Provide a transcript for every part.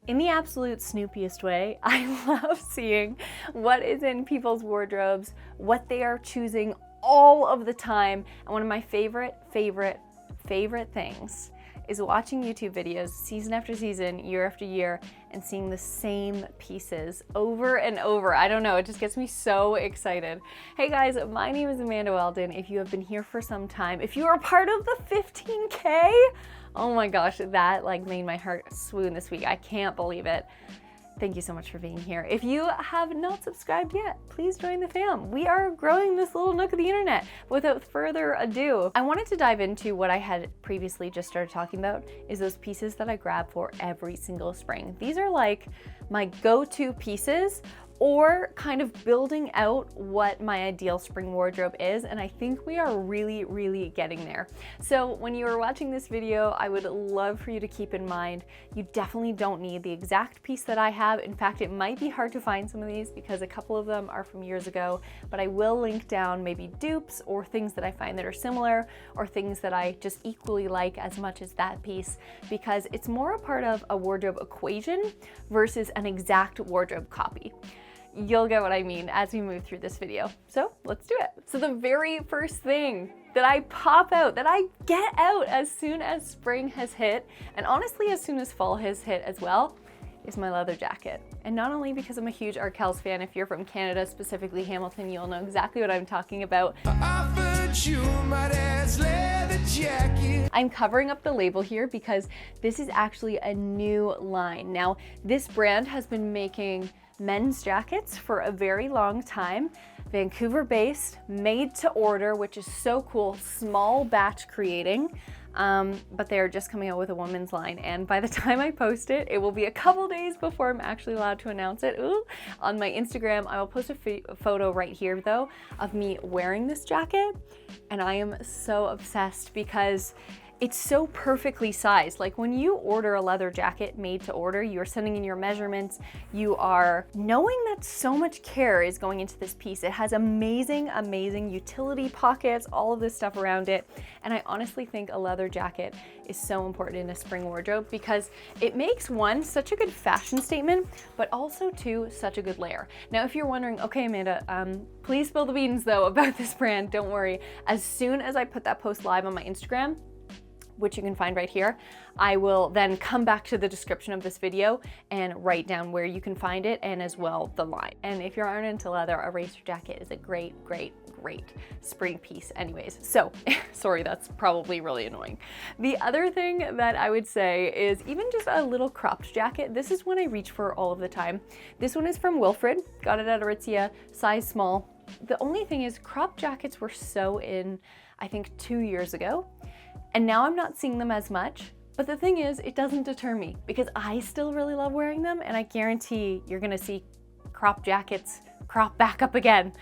In the absolute snoopiest way, I love seeing what is in people's wardrobes, what they are choosing all of the time. And one of my favorite things is watching YouTube videos season after season, year after year, and seeing the same pieces over and over. I don't know, it just gets me so excited. Hey guys, my name is Amanda Weldon. If you have been here for some time, if you are part of the 15K, oh my gosh, that like made my heart swoon this week. I can't believe it. Thank you so much for being here. If you have not subscribed yet, please join the fam. We are growing this little nook of the internet. Without further ado, I wanted to dive into what I had previously just started talking about, is those pieces that I grab for every single spring. These are like my go-to pieces, or kind of building out what my ideal spring wardrobe is, and I think we are really getting there. So when you are watching this video, I would love for you to keep in mind, you definitely don't need the exact piece that I have. In fact, it might be hard to find some of these because a couple of them are from years ago, but I will link down maybe dupes or things that I find that are similar, or things that I just equally like as much as that piece, because it's more a part of a wardrobe equation versus an exact wardrobe copy. You'll get what I mean as we move through this video. So let's do it. So the very first thing that I pop out, that I get out as soon as spring has hit, and honestly as soon as fall has hit as well, is my leather jacket. And not only because I'm a huge Arkells fan. If you're from Canada, specifically Hamilton, you'll know exactly what I'm talking about. I'm covering up the label here because this is actually a new line. Now, this brand has been making men's jackets for a very long time. Vancouver based, made to order, which is so cool, small batch creating. But they're just coming out with a women's line, and by the time I post it, it will be a couple days before I'm actually allowed to announce it. Ooh. On my Instagram, I will post a photo right here though of me wearing this jacket, and I am so obsessed because it's so perfectly sized. Like when you order a leather jacket made to order, you're sending in your measurements, you are knowing that so much care is going into this piece. It has amazing utility pockets, all of this stuff around it. And I honestly think a leather jacket is so important in a spring wardrobe because it makes, one, such a good fashion statement, but also two, such a good layer. Now, if you're wondering, okay, Amanda, please spill the beans though about this brand, don't worry. As soon as I put that post live on my Instagram, which you can find right here, I will then come back to the description of this video and write down where you can find it, and as well the line. And if you aren't into leather, a racer jacket is a great spring piece anyways. So, sorry, that's probably really annoying. The other thing that I would say is even just a little cropped jacket. This is one I reach for all of the time. This one is from Wilfred, got it at Aritzia, size small. The only thing is cropped jackets were so in, I think 2 years ago. And now I'm not seeing them as much, but the thing is, it doesn't deter me because I still really love wearing them, and I guarantee you're gonna see crop jackets crop back up again.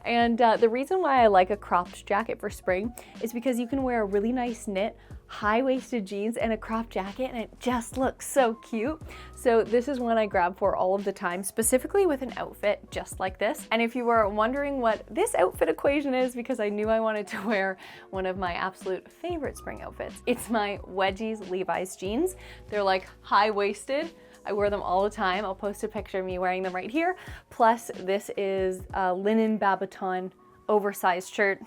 And the reason why I like a cropped jacket for spring is because you can wear a really nice knit, high-waisted jeans and a cropped jacket, and it just looks so cute. So this is one I grab for all of the time, specifically with an outfit just like this. And if you were wondering what this outfit equation is, because I knew I wanted to wear one of my absolute favorite spring outfits, it's my Wedgies Levi's jeans. They're like high-waisted. I wear them all the time. I'll post a picture of me wearing them right here. Plus, this is a linen Babaton oversized shirt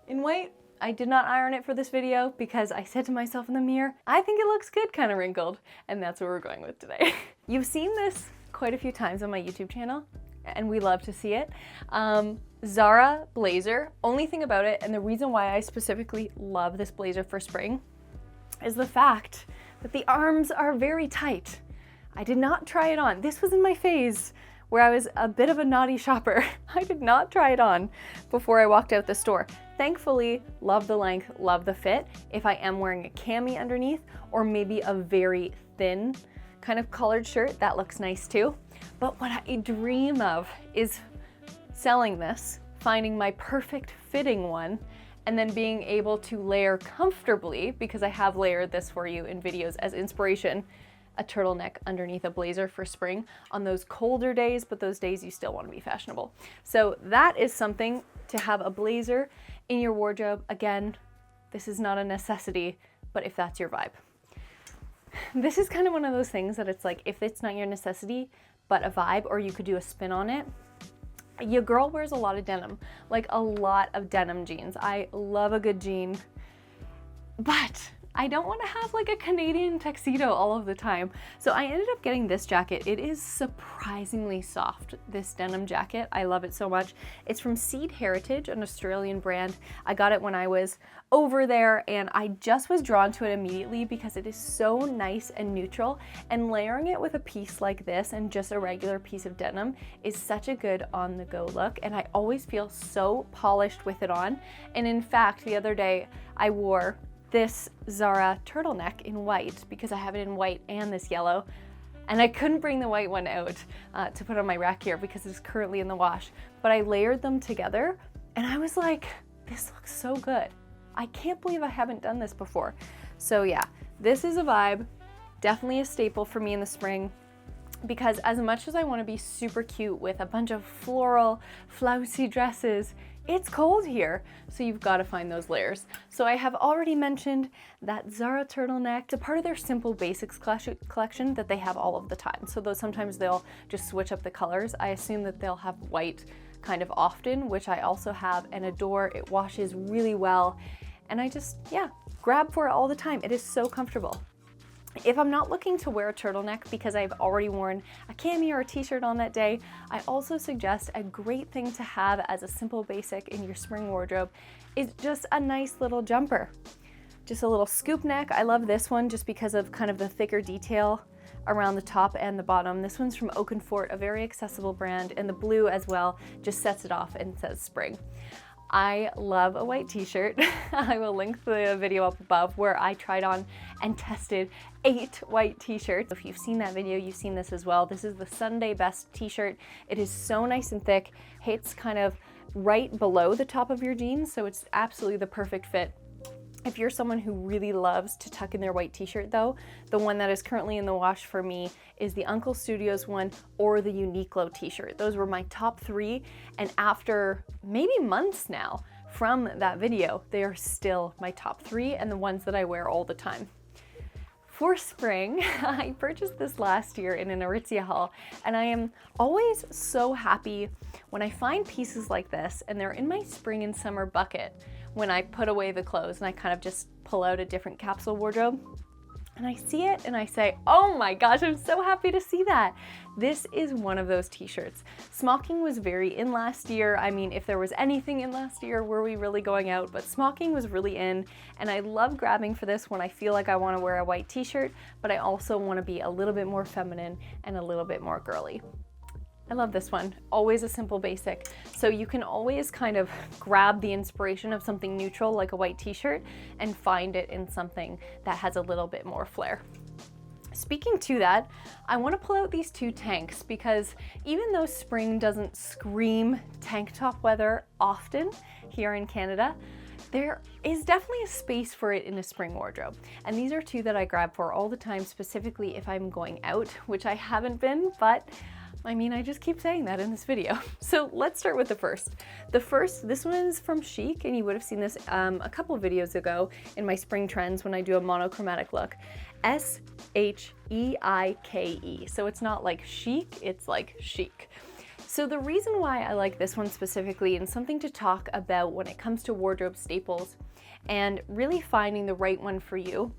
in white. I did not iron it for this video because I said to myself in the mirror, I think it looks good kind of wrinkled, and that's what we're going with today. You've seen this quite a few times on my YouTube channel, and we love to see it. Zara blazer, only thing about it, and the reason why I specifically love this blazer for spring, is the fact that the arms are very tight. I did not try it on. This was in my phase where I was a bit of a naughty shopper. I did not try it on before I walked out the store. Thankfully, love the length, love the fit. If I am wearing a cami underneath, or maybe a very thin kind of collared shirt, that looks nice too. But what I dream of is selling this, finding my perfect fitting one, and then being able to layer comfortably, because I have layered this for you in videos as inspiration, a turtleneck underneath a blazer for spring on those colder days, but those days you still want to be fashionable. So that is something to have a blazer in your wardrobe. Again, this is not a necessity, but if that's your vibe. This is kind of one of those things that it's like, if it's not your necessity, but a vibe, or you could do a spin on it. Your girl wears a lot of denim, like a lot of denim jeans. I love a good jean, but I don't want to have like a Canadian tuxedo all of the time. So I ended up getting this jacket. It is surprisingly soft, this denim jacket. I love it so much. It's from Seed Heritage, an Australian brand. I got it when I was over there and I just was drawn to it immediately because it is so nice and neutral, and layering it with a piece like this and just a regular piece of denim is such a good on-the-go look, and I always feel so polished with it on. And in fact, the other day I wore this Zara turtleneck in white because I have it in white and this yellow, and I couldn't bring the white one out to put on my rack here because it's currently in the wash, but I layered them together and I was like, this looks so good. I can't believe I haven't done this before. So yeah, this is a vibe, definitely a staple for me in the spring, because as much as I want to be super cute with a bunch of floral, flouncy dresses, it's cold here, so you've got to find those layers. So I have already mentioned that Zara turtleneck. It's a part of their Simple Basics collection that they have all of the time. So though sometimes they'll just switch up the colors, I assume that they'll have white kind of often, which I also have and adore. It washes really well, and I just, yeah, grab for it all the time. It is so comfortable. If I'm not looking to wear a turtleneck because I've already worn a cami or a t-shirt on that day, I also suggest a great thing to have as a simple basic in your spring wardrobe is just a nice little jumper. Just a little scoop neck. I love this one just because of kind of the thicker detail around the top and the bottom. This one's from Oak and Fort, a very accessible brand, and the blue as well just sets it off and says spring. I love a white t-shirt. I will link the video up above where I tried on and tested 8 white t-shirts. If you've seen that video, you've seen this as well. This is the Sunday Best t-shirt. It is so nice and thick. Hits kind of right below the top of your jeans, so it's absolutely the perfect fit. If you're someone who really loves to tuck in their white t-shirt though, the one that is currently in the wash for me is the Uncle Studios one or the Uniqlo t-shirt. Those were my top 3, and after maybe months now from that video, they are still my top 3 and the ones that I wear all the time. For spring, I purchased this last year in an Aritzia haul, and I am always so happy when I find pieces like this and they're in my spring and summer bucket when I put away the clothes and I kind of just pull out a different capsule wardrobe. And I see it and I say, oh my gosh, I'm so happy to see that. This is one of those t-shirts. Smocking was very in last year. I mean, if there was anything in last year, were we really going out? But smocking was really in, and I love grabbing for this when I feel like I want to wear a white t-shirt, but I also want to be a little bit more feminine and a little bit more girly. I love this one, always a simple basic. So you can always kind of grab the inspiration of something neutral like a white t-shirt and find it in something that has a little bit more flair. Speaking to that, I want to pull out these 2 tanks because even though spring doesn't scream tank top weather often here in Canada, there is definitely a space for it in a spring wardrobe. And these are 2 that I grab for all the time, specifically if I'm going out, which I haven't been, but I mean, I just keep saying that in this video. So let's start with the first. This one is from Chic, and you would have seen this a couple videos ago in my spring trends when I do a monochromatic look. S-H-E-I-K-E. So it's not like chic, it's like chic. So the reason why I like this one specifically, and something to talk about when it comes to wardrobe staples and really finding the right one for you,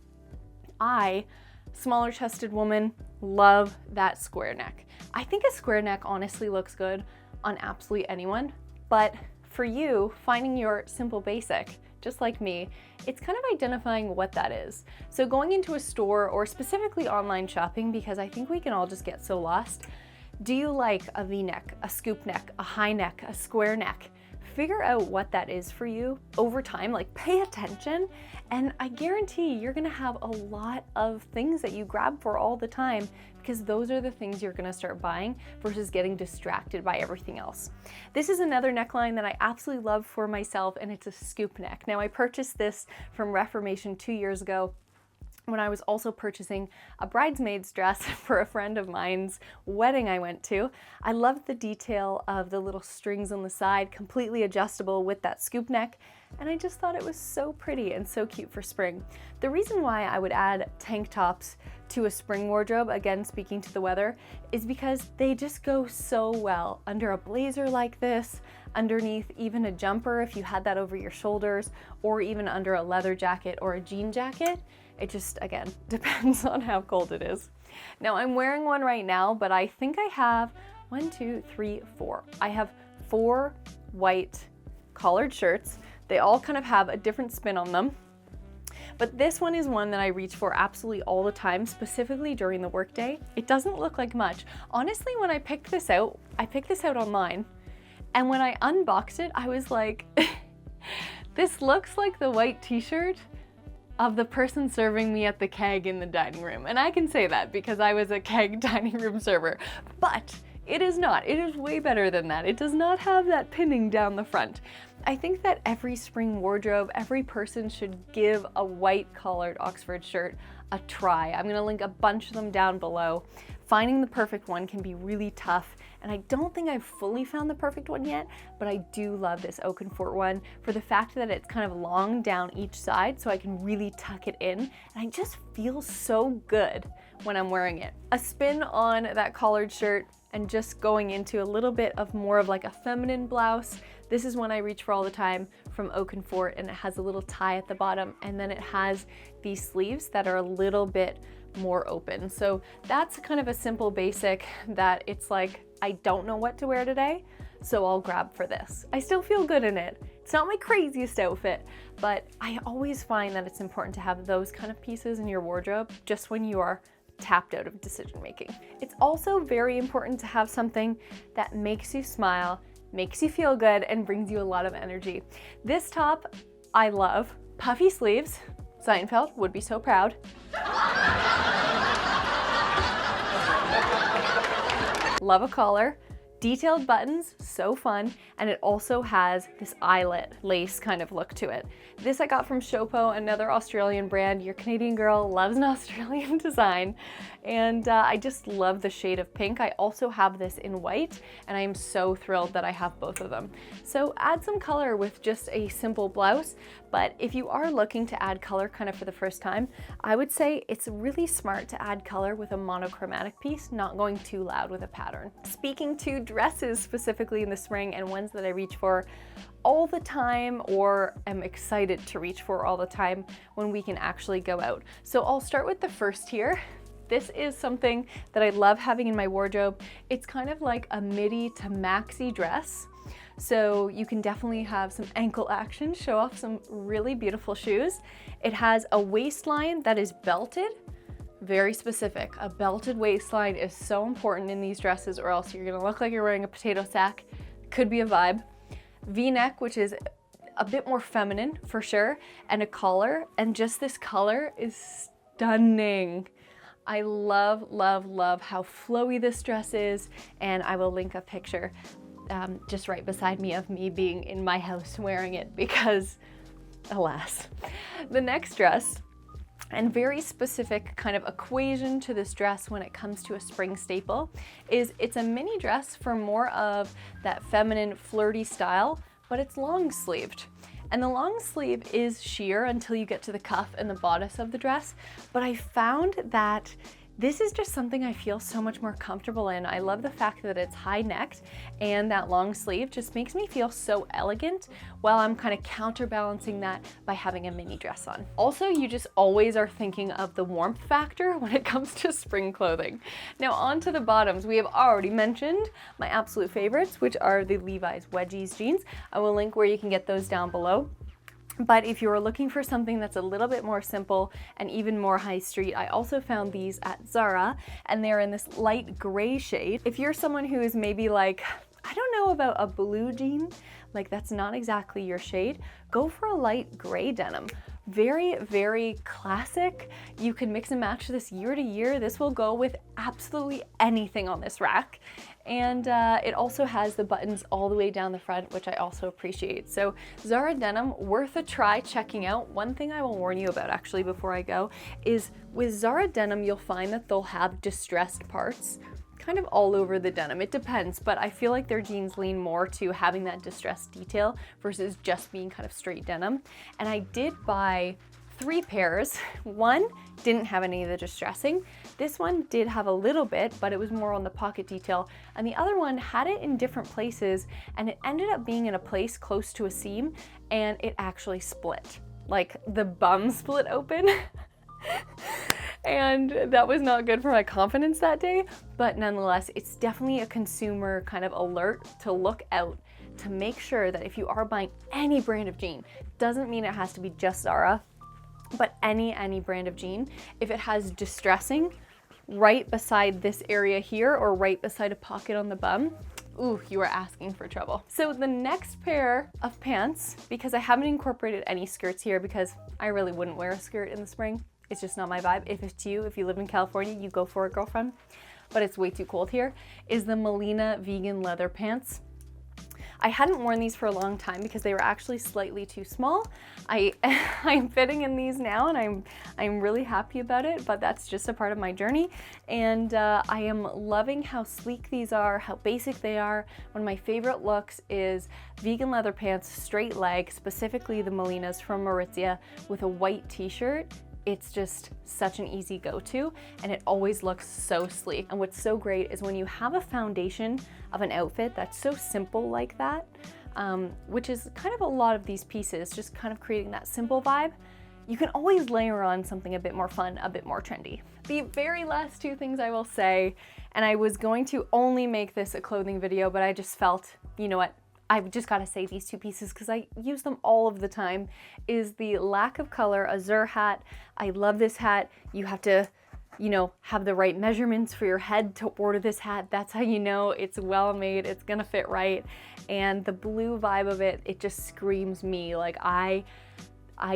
smaller chested woman, love that square neck. I think a square neck honestly looks good on absolutely anyone, but for you, finding your simple basic, just like me, it's kind of identifying what that is. So going into a store or specifically online shopping, because I think we can all just get so lost, do you like a V-neck, a scoop neck, a high neck, a square neck? Figure out what that is for you over time, like pay attention, and I guarantee you're gonna have a lot of things that you grab for all the time because those are the things you're gonna start buying versus getting distracted by everything else. This is another neckline that I absolutely love for myself, and it's a scoop neck. Now I purchased this from Reformation 2 years ago. when I was also purchasing a bridesmaid's dress for a friend of mine's wedding I went to. I loved the detail of the little strings on the side, completely adjustable with that scoop neck, and I just thought it was so pretty and so cute for spring. The reason why I would add tank tops to a spring wardrobe, again speaking to the weather, is because they just go so well under a blazer like this, underneath even a jumper if you had that over your shoulders, or even under a leather jacket or a jean jacket. It just, again, depends on how cold it is. Now I'm wearing one right now, but I think I have 1, 2, 3, 4. I have 4 white collared shirts. They all kind of have a different spin on them. But this one is one that I reach for absolutely all the time, specifically during the workday. It doesn't look like much. Honestly, when I picked this out, I picked this out online. And when I unboxed it, I was like, this looks like the white t-shirt of the person serving me at the keg in the dining room. And I can say that because I was a keg dining room server, but it is not. It is way better than that. It does not have that pinning down the front. I think that every spring wardrobe, every person should give a white collared Oxford shirt a try. I'm gonna link a bunch of them down below. Finding the perfect one can be really tough, and I don't think I've fully found the perfect one yet, but I do love this Oakenfort one for the fact that it's kind of long down each side, so I can really tuck it in, and I just feel so good when I'm wearing it. A spin on that collared shirt and just going into a little bit of more of like a feminine blouse. This is one I reach for all the time from Oakenfort, and it has a little tie at the bottom, and then it has these sleeves that are a little bit more open. So that's kind of a simple basic that it's like, I don't know what to wear today, so I'll grab for this. I still feel good in it. It's not my craziest outfit, but I always find that it's important to have those kind of pieces in your wardrobe just when you are tapped out of decision making. It's also very important to have something that makes you smile, makes you feel good, and brings you a lot of energy. This top I love. Puffy sleeves. Seinfeld would be so proud. Love a collar. Detailed buttons, so fun, and it also has this eyelet lace kind of look to it. This I got from SHOWPO, another Australian brand. Your Canadian girl loves an Australian design, and I just love the shade of pink. I also have this in white, and I am so thrilled that I have both of them. So add some color with just a simple blouse, but if you are looking to add color kind of for the first time, I would say it's really smart to add color with a monochromatic piece, not going too loud with a pattern. Speaking to dresses specifically in the spring, and ones that I reach for all the time or am excited to reach for all the time when we can actually go out. So I'll start with the first here. This is something that I love having in my wardrobe. It's kind of like a midi to maxi dress. So you can definitely have some ankle action, show off some really beautiful shoes. It has a waistline that is belted. Very specific. A belted waistline is so important in these dresses, or else you're gonna look like you're wearing a potato sack. Could be a vibe. V-neck, which is a bit more feminine for sure, and a collar, and just this color is stunning. I love, love, love how flowy this dress is, and I will link a picture just right beside me of me being in my house wearing it because, alas. The next dress, and very specific kind of equation to this dress when it comes to a spring staple, is it's a mini dress for more of that feminine flirty style, but it's long sleeved. And the long sleeve is sheer until you get to the cuff and the bodice of the dress, but I found that this is just something I feel so much more comfortable in. I love the fact that it's high necked, and that long sleeve just makes me feel so elegant while I'm kind of counterbalancing that by having a mini dress on. Also, you just always are thinking of the warmth factor when it comes to spring clothing. Now on to the bottoms. We have already mentioned my absolute favorites, which are the Levi's Wedgies jeans. I will link where you can get those down below. But if you're looking for something that's a little bit more simple and even more high street, I also found these at Zara, and they're in this light gray shade. If you're someone who is maybe like, I don't know about a blue jean, like that's not exactly your shade, go for a light gray denim. very, very classic. You can mix and match this year to year. This will go with absolutely anything on this rack. And it also has the buttons all the way down the front, which I also appreciate. So Zara denim, worth a try checking out. One thing I will warn you about actually before I go is with Zara denim, you'll find that they'll have distressed parts kind of all over the denim. It depends, but I feel like their jeans lean more to having that distressed detail versus just being kind of straight denim. And I did buy 3 pairs. One didn't have any of the distressing. This one did have a little bit, but it was more on the pocket detail. And the other one had it in different places, and it ended up being in a place close to a seam, and it actually split. Like the bum split open. And that was not good for my confidence that day, but nonetheless, it's definitely a consumer kind of alert to look out to make sure that if you are buying any brand of jean, doesn't mean it has to be just Zara, but any brand of jean, if it has distressing right beside this area here or right beside a pocket on the bum, ooh, you are asking for trouble. So the next pair of pants, because I haven't incorporated any skirts here because I really wouldn't wear a skirt in the spring. It's just not my vibe. If it's you, if you live in California, you go for it, girlfriend. But it's way too cold here, is the Melina vegan leather pants. I hadn't worn these for a long time because they were actually slightly too small. I'm fitting in these now and I'm really happy about it, but that's just a part of my journey. And I am loving how sleek these are, how basic they are. One of my favorite looks is vegan leather pants, straight leg, specifically the Melinas from Aritzia with a white t-shirt. It's just such an easy go-to, and it always looks so sleek. And what's so great is when you have a foundation of an outfit that's so simple like that, which is kind of a lot of these pieces, just kind of creating that simple vibe, you can always layer on something a bit more fun, a bit more trendy. The very last 2 things I will say, and I was going to only make this a clothing video, but I just felt, you know what, I've just got to say these 2 pieces because I use them all of the time, is the lack of color azure hat. I love this hat. You have to, you know, have the right measurements for your head to order this hat. That's how you know it's well made, it's gonna fit right. And the blue vibe of it, it just screams me. Like I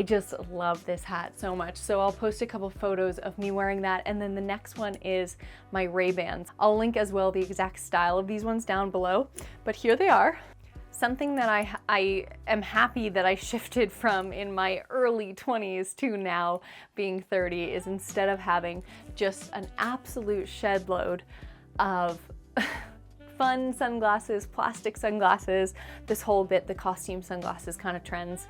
just love this hat so much. So I'll post a couple photos of me wearing that. And then the next one is my Ray-Bans. I'll link as well the exact style of these ones down below, but here they are. Something that I am happy that I shifted from in my early 20s to now being 30 is instead of having just an absolute shed load of fun sunglasses, plastic sunglasses, this whole bit, the costume sunglasses kind of trends,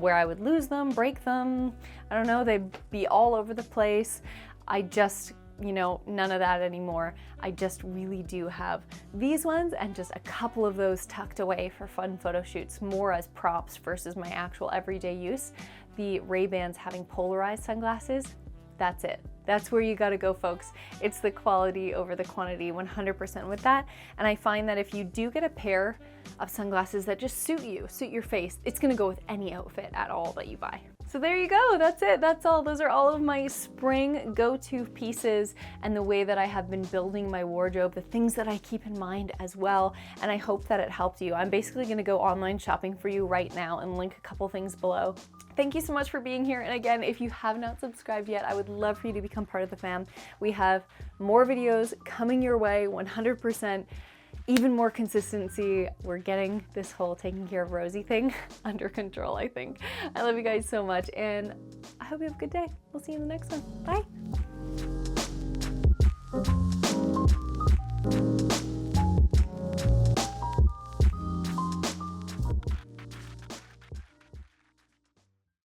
where I would lose them, break them, I don't know, they'd be all over the place. I just, you know, none of that anymore. I just really do have these ones and just a couple of those tucked away for fun photo shoots, more as props versus my actual everyday use. The Ray-Bans having polarized sunglasses, that's it. That's where you gotta go, folks. It's the quality over the quantity, 100% with that. And I find that if you do get a pair of sunglasses that just suit you, suit your face, it's gonna go with any outfit at all that you buy. So there you go, that's it, that's all. Those are all of my spring go-to pieces and the way that I have been building my wardrobe, the things that I keep in mind as well, and I hope that it helped you. I'm basically gonna go online shopping for you right now and link a couple things below. Thank you so much for being here, and again, if you have not subscribed yet, I would love for you to become part of the fam. We have more videos coming your way, 100%. Even more consistency. We're getting this whole taking care of Rosie thing under control, I think. I love you guys so much, and I hope you have a good day. We'll see you in the next one. Bye.